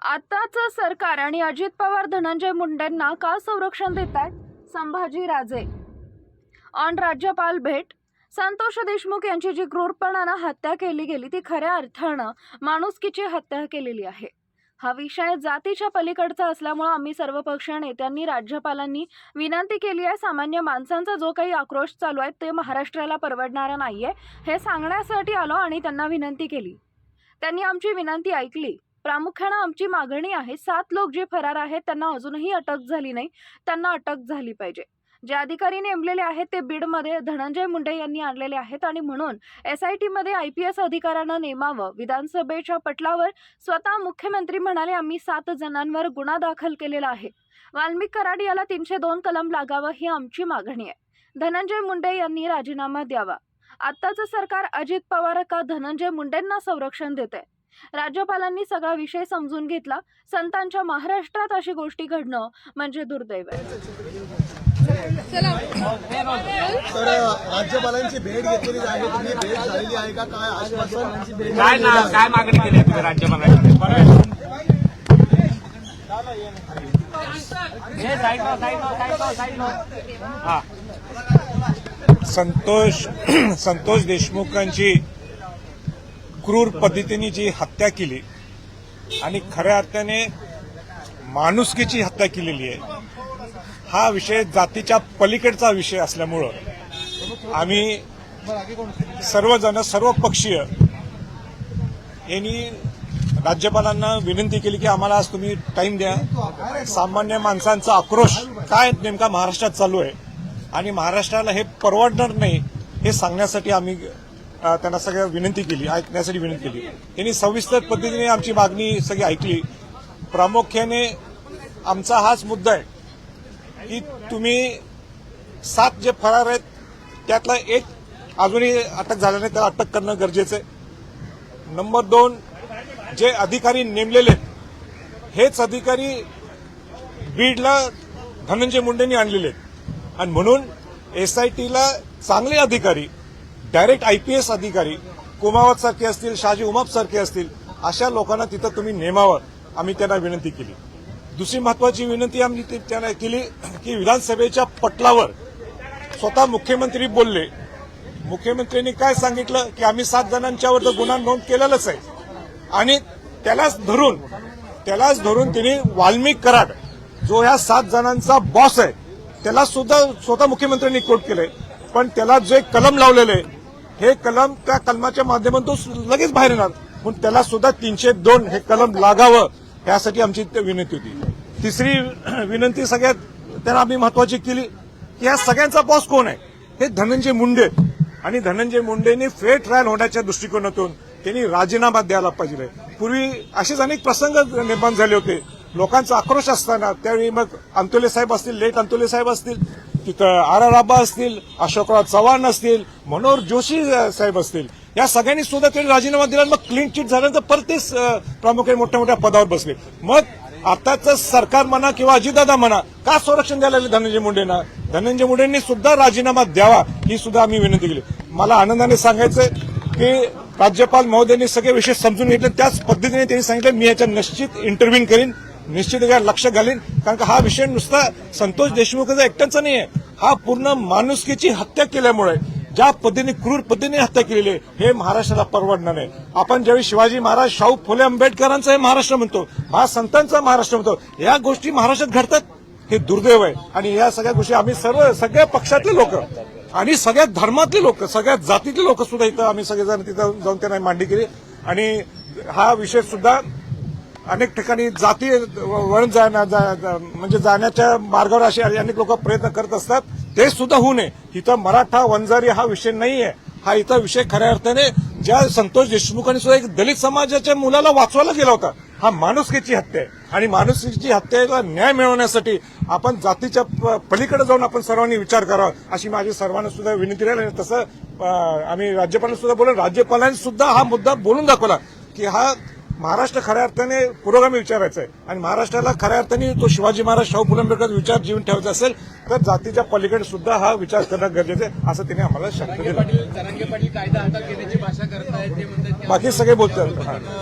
आताचं सरकार आणि अजित पवार धनंजय मुंडेंना का संरक्षण देतात? संभाजी राजे ऑन राज्यपाल भेट. संतोष देशमुख यांची जी क्रूरपणानं हत्या केली गेली ती खऱ्या अर्थानं माणुसकीची हत्या केलेली आहे. हा विषय जातीच्या पलीकडचा असल्यामुळे आम्ही सर्वपक्षीय नेत्यांनी राज्यपालांनी विनंती केली आहे. सामान्य माणसांचा जो काही आक्रोश चालू आहे ते महाराष्ट्राला परवडणारा नाहीये हे सांगण्यासाठी आलो आणि त्यांना विनंती केली. त्यांनी आमची विनंती ऐकली. प्रामुख्याने आमची मागणी आहे 7 लोक जे फरार आहेत त्यांना अजूनही अटक झाली नाही, त्यांना अटक झाली पाहिजे. जे अधिकारी नेमलेले आहेत ते बीडमध्ये धनंजय मुंडे यांनी आणलेले आहेत आणि म्हणून SIT मध्ये IPS अधिकाऱ्यांना नेमावं. विधानसभेच्या पटलावर स्वतः मुख्यमंत्री म्हणाले आम्ही 7 जणांवर गुन्हा दाखल केलेला आहे. वाल्मिक कराड याला 302 कलम लागावं ही आमची मागणी आहे. धनंजय मुंडे यांनी राजीनामा द्यावा. आत्ताचं सरकार अजित पवार का धनंजय मुंडेंना संरक्षण देते? राज्यपालांनी सगळा विषय समजून घेतला. संतांच्या महाराष्ट्रात अशी गोष्टी घडणं म्हणजे दुर्दैव आहे. तर राज्यपालांची भेट घेतलेली आहे, तुम्ही भेट झालेली आहे का? काय आश्वासन काय मागणी केली आहे तुम्ही राज्यपालांकडे? संतोष देशमुखांची क्रूर पद्धतीने जी हत्या केली आणि खऱ्या अर्थाने माणुसकीची हत्या केलेली आहे, हा विषय जातीच्या पलीकडचा विषय असल्यामुळं आम्ही सर्वजण सर्वपक्षीय यांनी राज्यपालांना विनंती केली की आम्हाला आज तुम्ही टाइम द्या. सामान्य माणसांचा आक्रोश काय नेमका महाराष्ट्रात चालू आहे आणि महाराष्ट्राला हे परवडणार नाही हे सांगण्यासाठी आम्ही त्यांना सगळ्या विनंती केली, ऐकण्यासाठी विनंती केली. त्यांनी सविस्तर पद्धतीने आमची मागणी सगळी ऐकली. प्रामुख्याने आमचा हाच मुद्दा आहे की तुम्ही 7 जे फरार आहेत त्यातला एक अजूनही अटक झाला नाही, त्याला अटक करणं गरजेचं आहे. नंबर 2, जे अधिकारी नेमलेले हेच अधिकारी बीडला धनंजय मुंडेंनी आणलेले आहेत आणि म्हणून SITला चांगले अधिकारी, डायरेक्ट IPS अधिकारी कुमावत सारखे असतील, शाहजी उमाप सारखे असतील, अशा लोकांना तिथं तुम्ही नेमावं आम्ही त्यांना विनंती केली. दुसरी महत्वाची विनंती आम्ही त्यांना केली की विधानसभेच्या पटलावर स्वतः मुख्यमंत्री बोलले. मुख्यमंत्र्यांनी काय सांगितलं की आम्ही 7 जणांच्यावर गुन्हा नोंद केलेलाच आहे आणि त्यालाच धरून त्यांनी वाल्मिक कराड जो ह्या 7 जणांचा बॉस आहे त्याला सुद्धा स्वतः मुख्यमंत्र्यांनी कोट केलंय. पण त्याला जे कलम लावलेले हे कलम त्या कलमाच्या माध्यमातून लगेच बाहेर येणार, म्हणून त्याला सुद्धा 302 हे कलम लागावं यासाठी आमची विनंती होती. तिसरी विनंती सगळ्यात त्यांना आम्ही महत्वाची केली की या सगळ्यांचा बॉस कोण आहे? हे धनंजय मुंडे आणि धनंजय मुंडेंनी फेअर ट्रायल होण्याच्या दृष्टिकोनातून त्यांनी राजीनामा द्यायला पाहिजे. पूर्वी असेच अनेक प्रसंग निर्माण झाले होते. लोकांचा आक्रोश असताना त्यावेळी मग अंतोले साहेब असतील, लेट अंतोले साहेब असतील, तिथं RR आबा असतील, अशोकराव चव्हाण असतील, मनोहर जोशी साहेब असतील, या सगळ्यांनी सुद्धा त्यांनी राजीनामा दिला. मग क्लीन चिट झाल्यानंतर परत तेच प्रामुख्याने मोठ्या मोठ्या पदावर बसले. मग आताचं सरकार म्हणा किंवा अजितदादा म्हणा का संरक्षण द्यायला लागले धनंजय मुंडेंना? धनंजय मुंडेंनी सुद्धा राजीनामा द्यावा ही सुद्धा आम्ही विनंती केली. मला आनंदाने सांगायचंय की राज्यपाल महोदयांनी सगळे विषय समजून घेतले. त्याच पद्धतीने त्यांनी सांगितलं मी याच्या निश्चित इंटरव्ह्यू करीन, निश्चित लक्ष घालीन, कारण का हा विषय नुसता संतोष देशमुखाचा एकट्याचा नाही आहे. हा पूर्ण माणुसकीची हत्या केल्यामुळे ज्या पद्धतीने क्रूर पद्धतीने हत्या केलेली आहे हे महाराष्ट्राला परवडणार नाही. आपण ज्यावेळी शिवाजी महाराज, शाहू फुले आंबेडकरांचा हे महाराष्ट्र म्हणतो, महासंतांचा महाराष्ट्र म्हणतो, या गोष्टी महाराष्ट्रात घडतात हे दुर्दैव आहे. आणि या सगळ्या गोष्टी आम्ही सगळ्या पक्षातले लोक आणि सगळ्या धर्मातले लोक, सगळ्या जातीतले लोक सुद्धा इथं आम्ही सगळेजण तिथं जाऊन त्यांना मांडणी केली. आणि हा विषय सुद्धा अनेक ठिकाणी जाती वळण म्हणजे जाण्याच्या मार्गावर असे अनेक लोक प्रयत्न करत असतात. ते सुद्धा होऊ नये. इथं मराठा वंजारी हा विषय नाहीये. हा इथं विषय खऱ्या अर्थाने ज्या संतोष देशमुखांनी सुद्धा एक दलित समाजाच्या मुलाला वाचवायला गेला होता, हा माणुसकीची हत्या आहे. आणि माणुसकीची हत्येला न्याय मिळवण्यासाठी आपण जातीच्या पलीकडे जाऊन आपण सर्वांनी विचार करावा अशी माझी सर्वांना सुद्धा विनंती राहील. आणि तसं आम्ही राज्यपालांना सुद्धा बोललो. राज्यपालांनी सुद्धा हा मुद्दा बोलून दाखवला की हा महाराष्ट्र खऱ्या अर्थाने पुरोगामी विचारायचा आहे आणि महाराष्ट्राला खऱ्या अर्थाने तो शिवाजी महाराज, शाहू फुले आंबेडकर विचार जीवन ठेवायचा असेल तर जातीच्या पलीकडे सुद्धा हा विचार करणं गरजेचं आहे असं त्यांनी आम्हाला शब्द दिला. जरांगे पाटील कायदा हातात घेण्याची भाषा करतायत ते म्हणतात बाकी सगळे बोलतात.